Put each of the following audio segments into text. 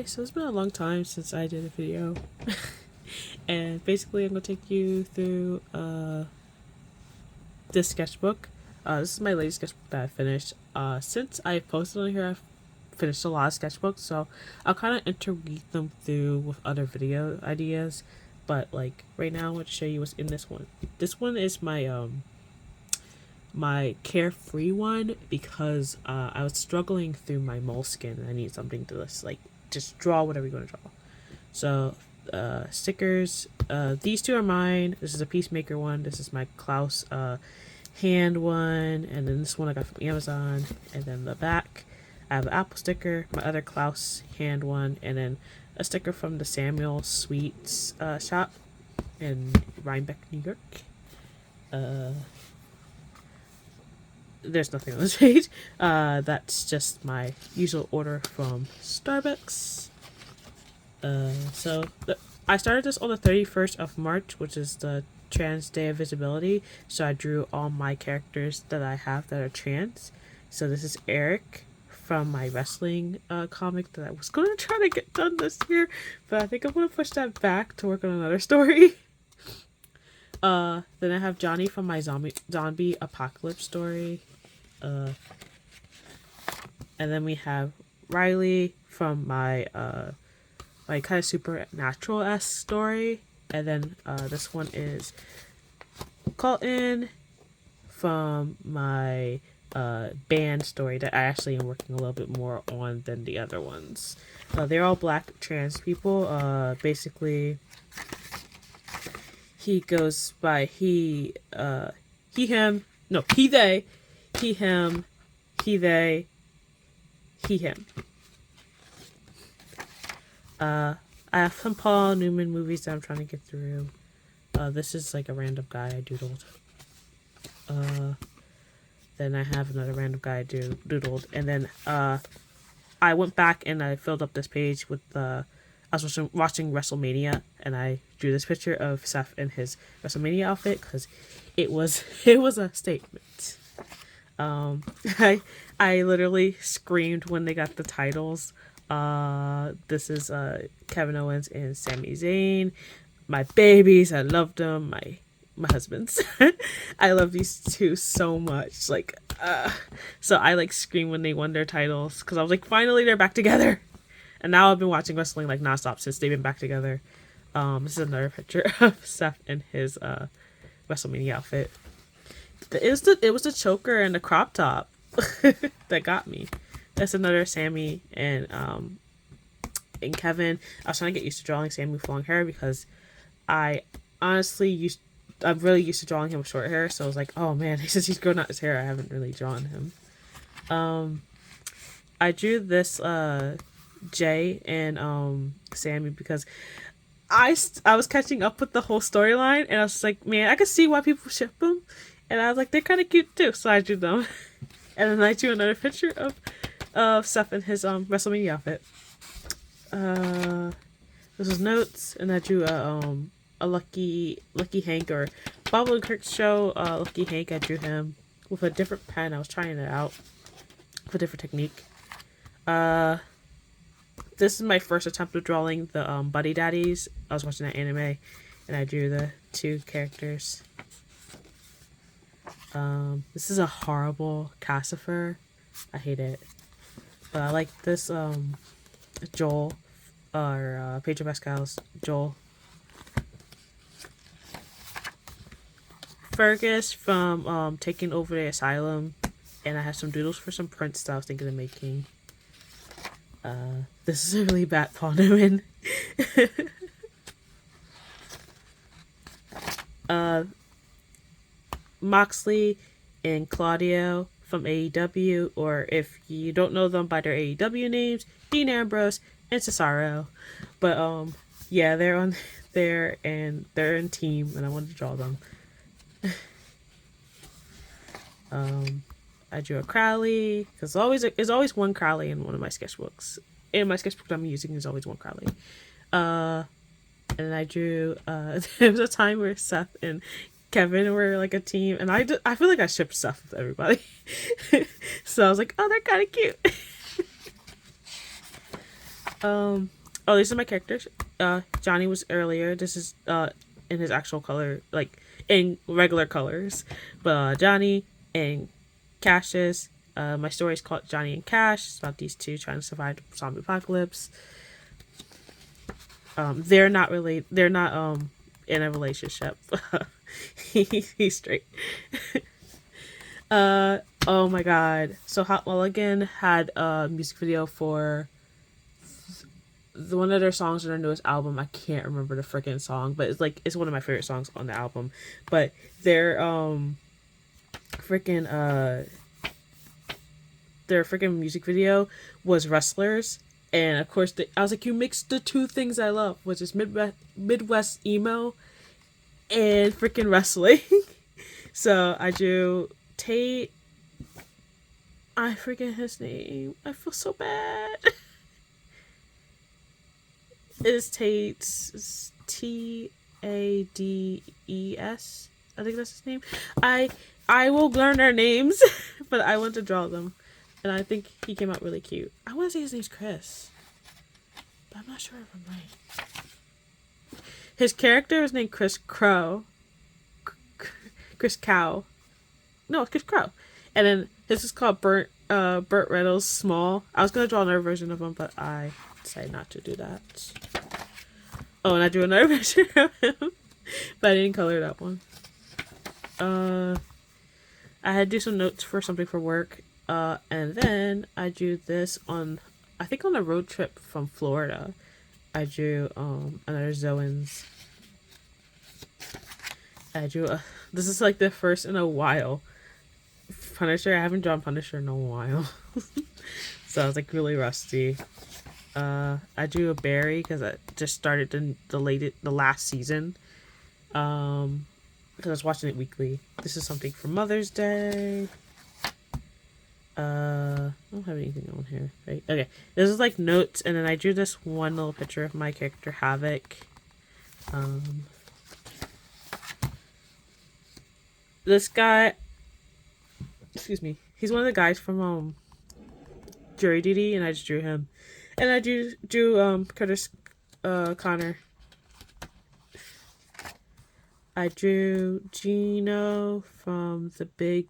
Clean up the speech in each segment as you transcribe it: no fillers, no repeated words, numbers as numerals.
Hi, so it's been a long time since I did a video. And basically I'm going to take you through this sketchbook. This is my latest sketchbook that I finished. Since I posted on here, I've finished a lot of sketchbooks, so I'll kind of interweave them through with other video ideas. But like right now I want to show you what's in this one. This one is my carefree one because I was struggling through my moleskin and I need something to just draw whatever you're going to draw. So stickers, these two are mine. This is a Peacemaker one. This is my Klaus hand one, and then this one I got from Amazon. And then the back I have an apple sticker, my other Klaus hand one, and then a sticker from the Samuel Sweets shop in Rhinebeck, New York. There's nothing on this page. That's just my usual order from Starbucks. I started this on the 31st of March, which is the Trans Day of Visibility. So I drew all my characters that I have that are trans. So this is Eric from my wrestling comic that I was going to try to get done this year, but I think I'm going to push that back to work on another story. Then I have Johnny from my zombie apocalypse story. And then we have Riley from my my kind of supernatural-esque story. And then this one is Colton from my band story that I actually am working a little bit more on than the other ones. They're all black trans people. Basically, he goes by he, him, no, he, they, he, him, he, they, he, him. I have some Paul Newman movies that I'm trying to get through. This is like a random guy I doodled. Then I have another random guy I doodled. And then I went back and I filled up this page with I was watching WrestleMania, and I drew this picture of Seth in his WrestleMania outfit because it was a statement. I literally screamed when they got the titles. This is Kevin Owens and Sami Zayn. My babies, I loved them. My husbands. I love these two so much. So I screamed when they won their titles because I was like, finally they're back together. And now I've been watching wrestling nonstop since they've been back together. This is another picture of Seth in his WrestleMania outfit. It was the choker and the crop top that got me. That's another Sammy and Kevin. I was trying to get used to drawing Sammy with long hair because I'm really used to drawing him with short hair. So I was like, oh man, since he's grown out his hair, I haven't really drawn him. I drew this Jay and Sammy because I was catching up with the whole storyline, and I was like, man, I could see why people ship them, and I was like, they're kind of cute too, so I drew them. And then I drew another picture of Seth in his WrestleMania outfit. This was notes, and I drew a Lucky Hank, or Bob Odenkirk's show. Lucky Hank, I drew him with a different pen. I was trying it out with a different technique. This is my first attempt at drawing the Buddy Daddies. I was watching that anime, and I drew the two characters. This is a horrible Cassifer. I hate it. But I like this Joel, or Pedro Pascal's Joel. Fergus from Taking Over the Asylum. And I have some doodles for some prints that I was thinking of making. This is a really bad Paul Newman. Moxley and Claudio from AEW, or if you don't know them by their AEW names, Dean Ambrose and Cesaro. But yeah, they're on there and they're in team, and I wanted to draw them. I drew a Crowley because there's always one Crowley in one of my sketchbooks. In my sketchbook that I'm using, there's always one Crowley. And I drew there was a time where Seth and Kevin were like a team, and I feel like I shipped Seth with everybody. So I was like, oh, they're kind of cute. Oh, these are my characters. Johnny was earlier. This is in his actual color, like in regular colors. But Johnny and Cassius. My story is called Johnny and Cash. It's about these two trying to survive the zombie apocalypse. They're not really. They're not in a relationship. He's straight. Oh my god. So Hot Mulligan had a music video for one of their songs on their newest album. I can't remember the freaking song, but it's one of my favorite songs on the album. But their freaking their freaking music video was wrestlers, and of course I was like, you mixed the two things I love, which is Midwest emo and freaking wrestling. So I drew Tate. I forget his name. I feel so bad. It's Tate's Tades. I think that's his name. I will learn their names, but I want to draw them, and I think he came out really cute. I want to say his name's Chris, but I'm not sure if I'm right. His character is named Chris Crow. Chris Cow. No, it's Chris Crow. And then this is called Burt Reynolds Small. I was gonna draw another version of him, but I decided not to do that. Oh, and I drew another version of him, but I didn't color that one. I had to do some notes for something for work, and then I drew this on, I think on a road trip from Florida. I drew another Zoans. I drew this is like the first in a while Punisher. I haven't drawn Punisher in a while. So I was like really rusty. I drew a Barry because I just started the last season. Because I was watching it weekly. This is something for Mother's Day. I don't have anything on here, right? Okay, this is like notes, and then I drew this one little picture of my character Havoc. This guy, excuse me, he's one of the guys from Jury Duty, and I just drew him. And I drew Curtis Connor. I drew Gino from the Big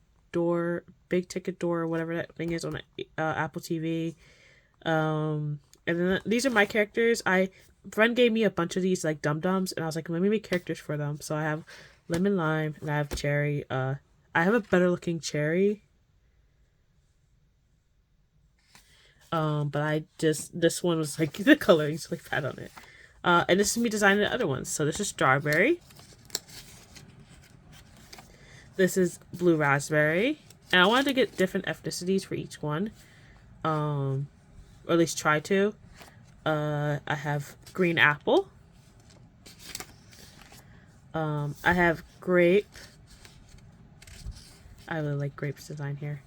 Ticket Door, or whatever that thing is on Apple TV. And then these are my characters. Friend gave me a bunch of these like dum-dums, and I was like, let me make characters for them. So I have Lemon Lime, and I have Cherry. I have a better looking Cherry. But this one was like, the coloring's really bad on it. And this is me designing the other ones. So this is Strawberry. This is Blue Raspberry. And I wanted to get different ethnicities for each one. Or at least try to. I have Green Apple. I have Grape. I really like Grape's design here.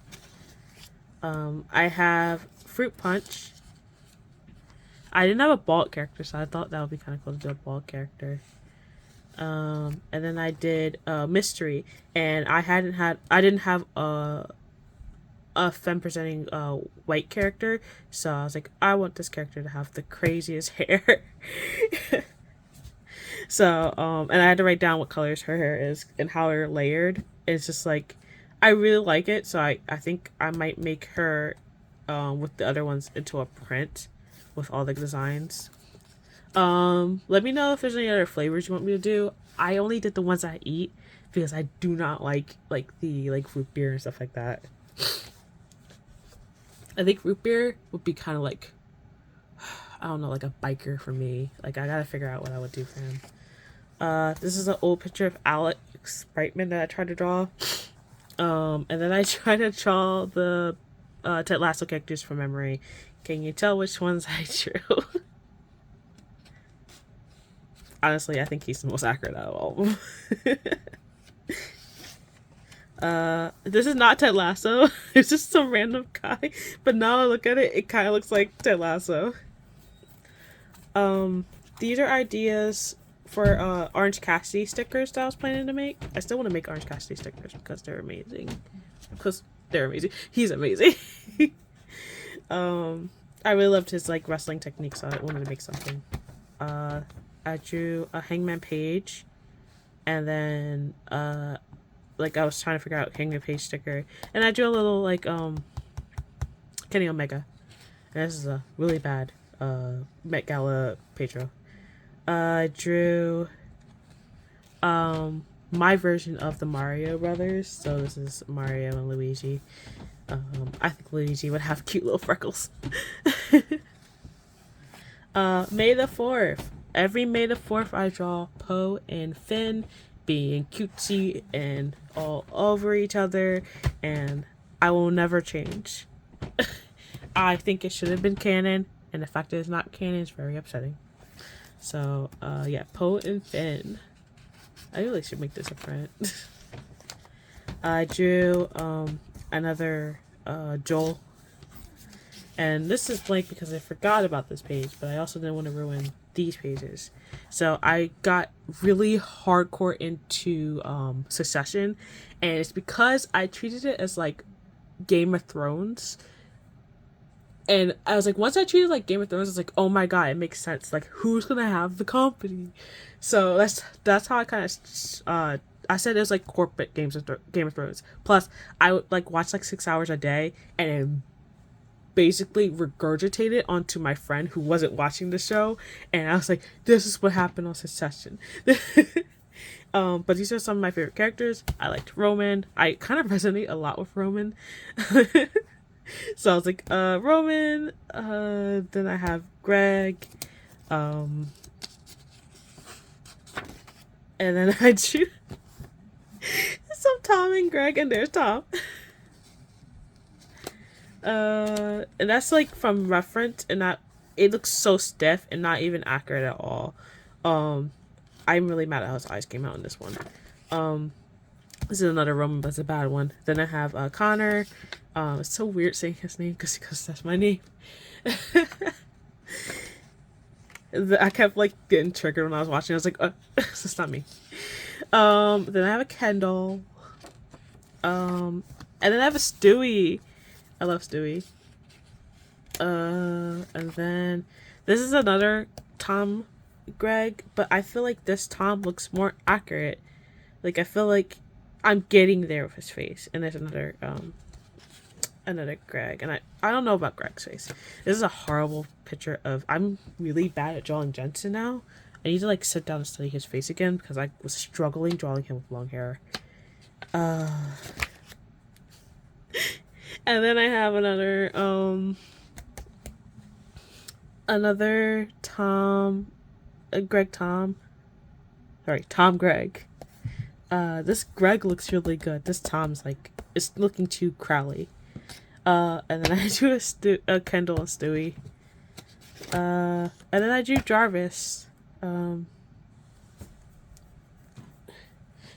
I have Fruit Punch. I didn't have a bald character, so I thought that would be kind of cool to do a bald character. And then I did Mystery, and I didn't have a femme presenting white character, so I was like, I want this character to have the craziest hair. So and I had to write down what colors her hair is and how they're layered. It's just like, I really like it, so I think I might make her with the other ones into a print with all the designs. Let me know if there's any other flavors you want me to do. I only did the ones I eat because I do not like the root beer and stuff like that. I think root beer would be kind of like, I don't know, like a biker for me. Like, I gotta figure out what I would do for him. This is an old picture of Alex Brightman that I tried to draw. And then I tried to draw the Ted Lasso characters from memory. Can you tell which ones I drew? Honestly, I think he's the most accurate out of all of them. This is not Ted Lasso. It's just some random guy. But now I look at it, it kind of looks like Ted Lasso. These are ideas for Orange Cassidy stickers that I was planning to make. I still want to make Orange Cassidy stickers because they're amazing. He's amazing. I I really loved his like wrestling technique, so I wanted to make something. I drew a Hangman Page, and then like I was trying to figure out Hangman Page sticker, and I drew a little like Kenny Omega, and this is a really bad Met Gala Pedro. I drew my version of the Mario Brothers, so this is Mario and Luigi. I think Luigi would have cute little freckles. May the 4th. Every May the 4th I draw Poe and Finn being cutesy and all over each other, and I will never change. I think it should have been canon, and the fact that it's not canon is very upsetting. So, yeah, Poe and Finn. I really should make this a print. I drew another Joel, and this is blank because I forgot about this page, but I also didn't want to ruin these pages. So I got really hardcore into Succession, and it's because I treated it as like Game of Thrones. And I was like, once I treated it like Game of Thrones, I was like, oh my god, it makes sense. Like, who's gonna have the company? So that's how I kind of I said it was like corporate Game of Thrones. Plus, I would like watch like 6 hours a day and then basically regurgitate it onto my friend who wasn't watching the show. And I was like, this is what happened on Succession. But these are some of my favorite characters. I liked Roman. I kind of resonate a lot with Roman. So I was like, Roman, then I have Greg, and then I drew some Tom and Greg, and there's Tom. And that's like from reference, and that it looks so stiff and not even accurate at all. I'm really mad at how his eyes came out in this one. This is another Roman, but it's a bad one. Then I have Connor. It's so weird saying his name because that's my name. I kept like getting triggered when I was watching. I was like, it's not me. Then I have a Kendall. And then I have a Stewie. I love Stewie. And then this is another Tom Greg, but I feel like this Tom looks more accurate. Like I feel like I'm getting there with his face. And there's another Greg, and I don't know about Greg's face. This is a horrible picture of. I'm really bad at drawing Jensen now. I need to like sit down and study his face again because I was struggling drawing him with long hair. And then I have another Tom, Greg Tom. Sorry, Tom Greg. This Greg looks really good. This Tom's like it's looking too Crowley. And then I drew a Kendall and Stewie. And then I drew Jarvis.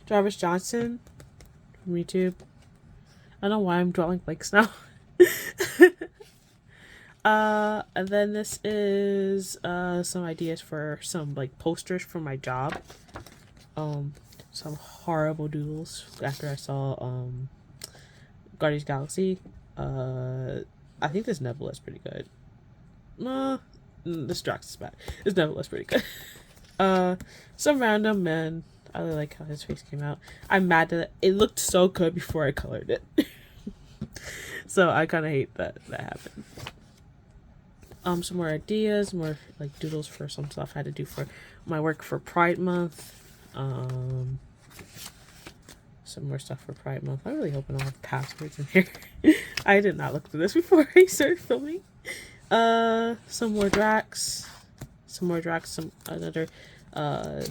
Jarvis Johnson from YouTube. I don't know why I'm drawing blanks now. And then this is some ideas for some like posters for my job. Some horrible doodles after I saw Guardians of the Galaxy. I think this Nebula is pretty good. This Drax is bad. This Nebula is pretty good. Some random men. I really like how his face came out. I'm mad that it looked so good before I colored it. So I kind of hate that happened. Some more ideas, more like doodles for some stuff I had to do for my work for Pride Month. Some more stuff for Pride Month. I'm really hoping I'll have passwords in here. I did not look through this before I started filming. Some more Drax. Some another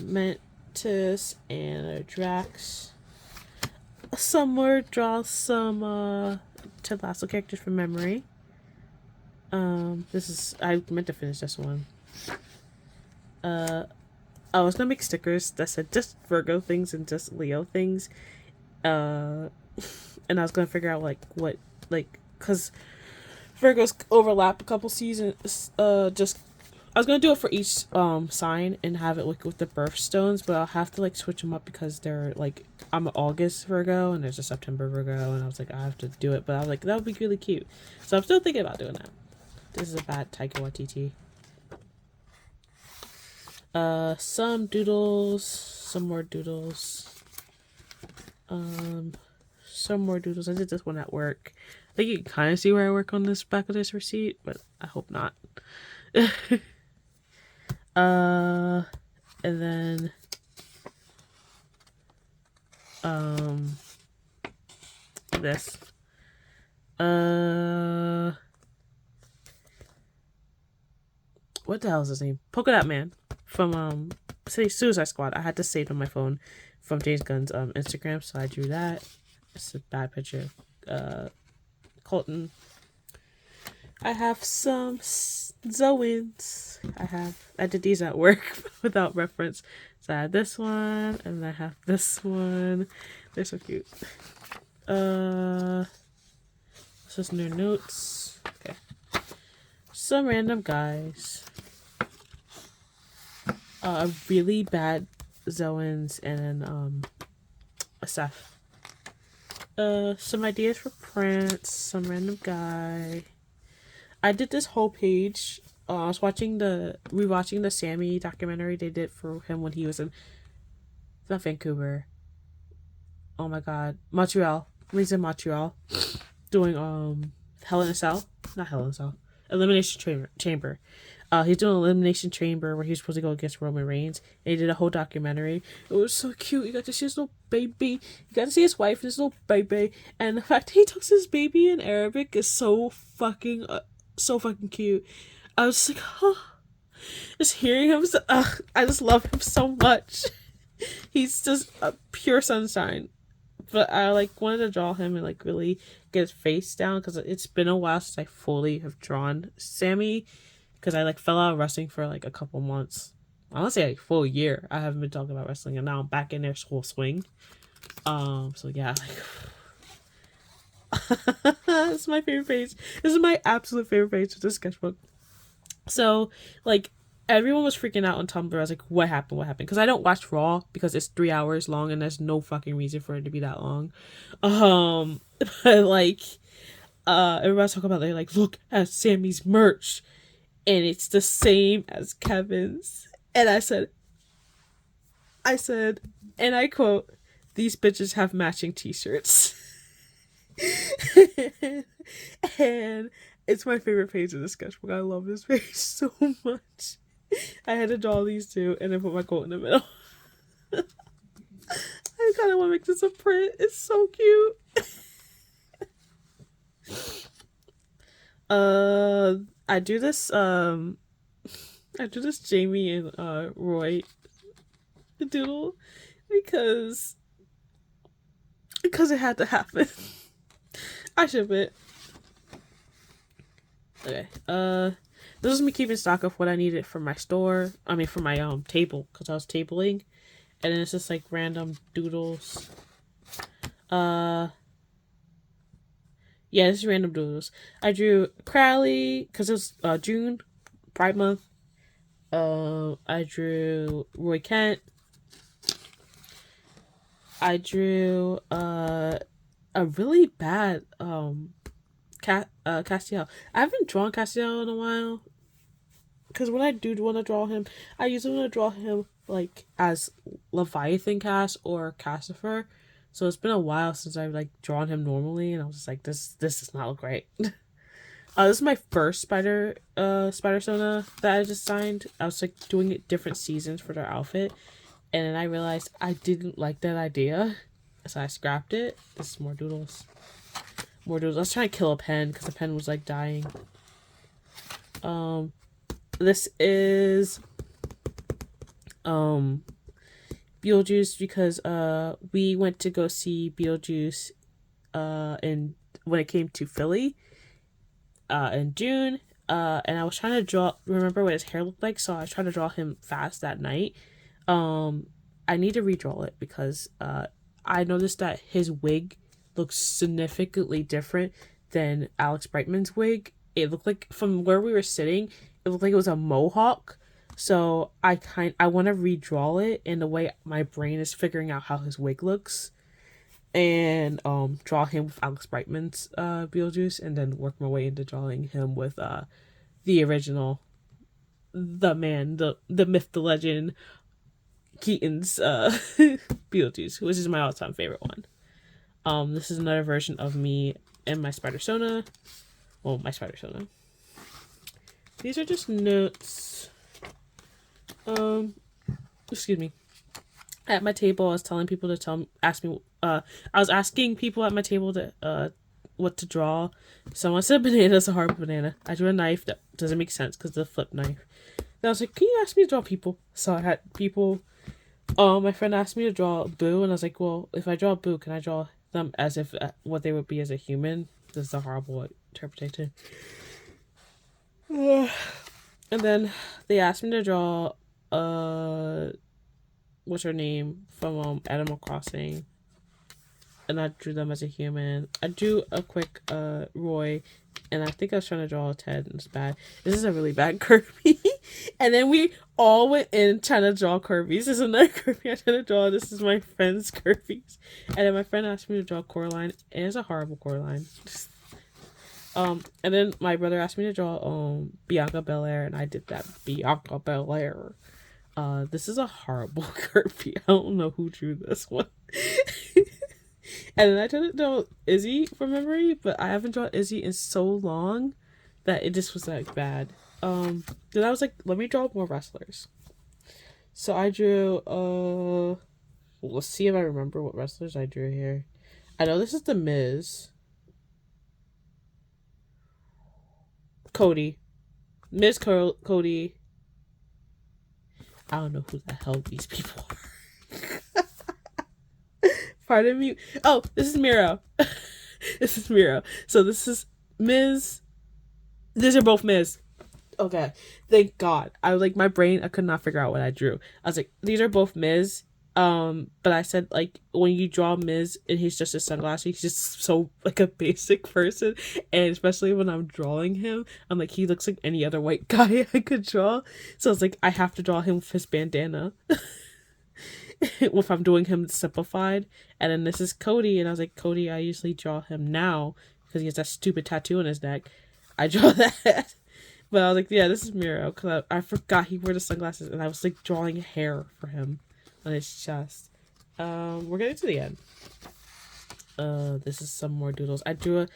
Mantis and a Drax. Some more Ted Lasso characters from memory. I meant to finish this one. I was gonna make stickers that said just Virgo things and just Leo things. And I was gonna figure out cause Virgos overlap a couple seasons. I was gonna do it for each sign and have it with the birthstones, but I'll have to switch them up because they're I'm an August Virgo and there's a September Virgo, and I was I have to do it, but I was that would be really cute. So I'm still thinking about doing that. This is a bad Taika Waititi. Some doodles, some more doodles. Some more doodles. I did this one at work. I think you can kind of see where I work on this back of this receipt, but I hope not. And then this. What the hell is his name? Polka Dot Man from Suicide Squad. I had to save on my phone from James Gunn's Instagram, so I drew that. It's a bad picture. Colton. I have some Zoans. I did these at work without reference. So I had this one, and I have this one. They're so cute. This is new notes. Okay. Some random guys. A really bad Zoans, and then a Seth. Some ideas for prints. Some random guy. I did this whole page. I was rewatching the Sammy documentary they did for him when he was in not Vancouver. Oh my god, Montreal. He's in Montreal, doing Hell in a Cell, not Hell in a Cell, Elimination Chamber. He's doing Elimination Chamber where he's supposed to go against Roman Reigns. And he did a whole documentary. It was so cute. You got to see his little baby. You got to see his wife and his little baby. And the fact that he talks to his baby in Arabic is so fucking cute. I was just like, oh, just hearing him. I just love him so much. He's just a pure sunshine. But I wanted to draw him and really get his face down because it's been a while since I fully have drawn Sammy. Because I fell out of wrestling for a couple months. I want to say full year. I haven't been talking about wrestling, and now I'm back in their full swing. So yeah, this is my favorite page. This is my absolute favorite page of the sketchbook. So everyone was freaking out on Tumblr. I was like, what happened? Because I don't watch Raw because it's 3 hours long and there's no fucking reason for it to be that long. But everybody's talking about look at Sammy's merch. And it's the same as Kevin's. And I said, and I quote, "These bitches have matching t-shirts." And it's my favorite page of the sketchbook. I love this page so much. I had to draw these two and then put my quote in the middle. I kind of want to make this a print. It's so cute. I do this Jamie and Roy doodle because it had to happen. I ship it. Okay. This is me keeping stock of what I needed for my store. I mean for my table because I was tabling, and then it's just random doodles. Yeah, this is random doodles. I drew Crowley because it was June, Pride Month. I drew Roy Kent. I drew a really bad Castiel. I haven't drawn Castiel in a while because when I do want to draw him, I usually want to draw him as Leviathan Cass or Cassifer. So it's been a while since I've drawn him normally, and I was just like, this does not look right. This is my first Spider Sona that I just signed. I was doing it different seasons for their outfit, and then I realized I didn't like that idea, so I scrapped it. This is more doodles. More doodles. I was trying to kill a pen because the pen was dying. This is Beetlejuice because we went to go see Beetlejuice when it came to Philly in June, and I was trying to remember what his hair looked like, so I was trying to draw him fast that night. I need to redraw it because I noticed that his wig looks significantly different than Alex Brightman's wig. It looked like from where we were sitting, it looked like it was a mohawk. So I want to redraw it in the way my brain is figuring out how his wig looks, and draw him with Alex Brightman's Beetlejuice, and then work my way into drawing him with the original, the man, the myth, the legend, Keaton's Beetlejuice, which is my all-time favorite one. This is another version of me and my spider Sona. Well, my spider Sona. These are just notes. Excuse me. At my table, I was telling people to I was asking people at my table to what to draw. Someone said banana is a hard banana. I drew a knife that doesn't make sense because the flip knife. Then I was like, can you ask me to draw people? So I had people. My friend asked me to draw Boo, and I was like, well, if I draw Boo, can I draw them as if what they would be as a human? This is a horrible interpretation. And then they asked me to draw what's her name from Animal Crossing, and I drew them as a human. I drew a quick Roy, and I think I was trying to draw a Ted, and it's bad. This is a really bad Kirby. And then we all went in trying to draw Kirby's. This is another Kirby I tried to draw. This is my friend's Kirby's. And then my friend asked me to draw Coraline, and it's a horrible Coraline. And then my brother asked me to draw Bianca Belair, and I did that Bianca Belair. This is a horrible Kirby. I don't know who drew this one. And then I tried to draw Izzy from memory, but I haven't drawn Izzy in so long that it just was like bad. Then I was like, let me draw more wrestlers. So I drew let's see if I remember what wrestlers I drew here. I know this is the Miz. Cody. Miz Cody. I don't know who the hell these people are. Pardon me. Oh, this is Miro. This is Miro. So this is Miz. These are both Miz. Okay. Thank God. I was like, my brain, I could not figure out what I drew. I was like, these are both Miz. But I said, like, when you draw Miz and he's just a sunglasses, he's just so like a basic person. And especially when I'm drawing him, I'm like, he looks like any other white guy I could draw. So I was like, I have to draw him with his bandana. If I'm doing him simplified. And then this is Cody, and I was like, Cody, I usually draw him now because he has that stupid tattoo on his neck. I draw that. But I was like, yeah, this is Miro, because I forgot he wore the sunglasses, and I was like drawing hair for him on his chest. We're getting to the end. This is some more doodles. I drew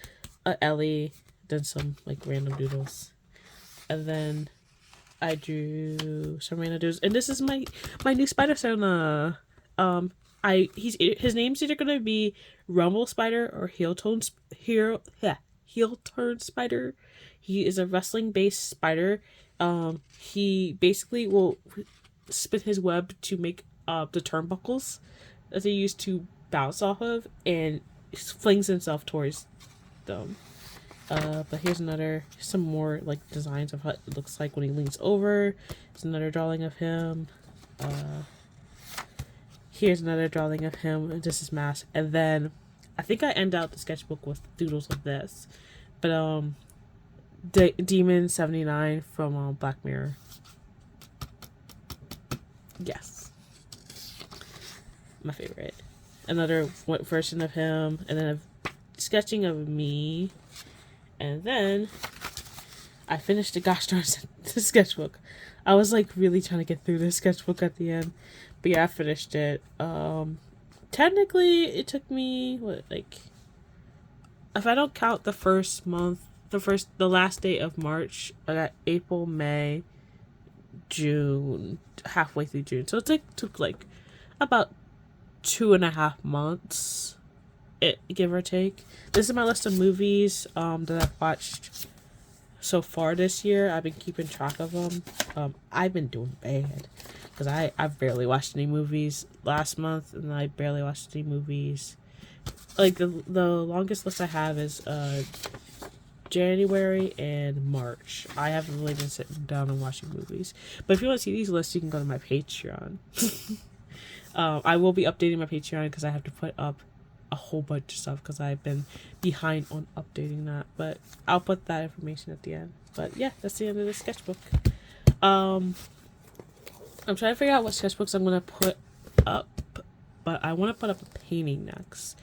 a Ellie, then some like random doodles, and then I drew some random doodles. And this is my new spider Sona. His name's either gonna be Rumble Spider or Heel Turn Spider. He is a wrestling based spider. He basically will spin his web to make the turnbuckles that they use to bounce off of, and flings himself towards them. But here's some more like designs of what it looks like when he leans over. There's another drawing of him. Here's another drawing of him. This is mask. And then I think I end out the sketchbook with doodles of this. But Demon 79 from Black Mirror. Yes. My favorite. Another version of him, and then a sketching of me. And then I finished the gosh darn sketchbook. I was like really trying to get through this sketchbook at the end. But yeah, I finished it. Technically it took me if I don't count the first month, the last day of March, I got April, May, June, halfway through June. So it took like about 2.5 months, give or take. This is my list of movies that I've watched so far this year. I've been keeping track of them. I've been doing bad because I barely watched any movies last month, and I barely watched any movies. Like the longest list I have is January and March. I haven't really been sitting down and watching movies. But if you want to see these lists, you can go to my Patreon. I will be updating my Patreon because I have to put up a whole bunch of stuff because I've been behind on updating that. But I'll put that information at the end. But yeah, that's the end of the sketchbook. I'm trying to figure out what sketchbooks I'm going to put up. But I want to put up a painting next.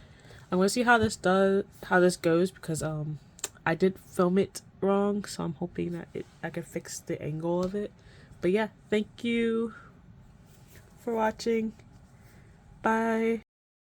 I'm going to see how this goes because I did film it wrong, so I'm hoping that I can fix the angle of it. But yeah, thank you for watching. Bye.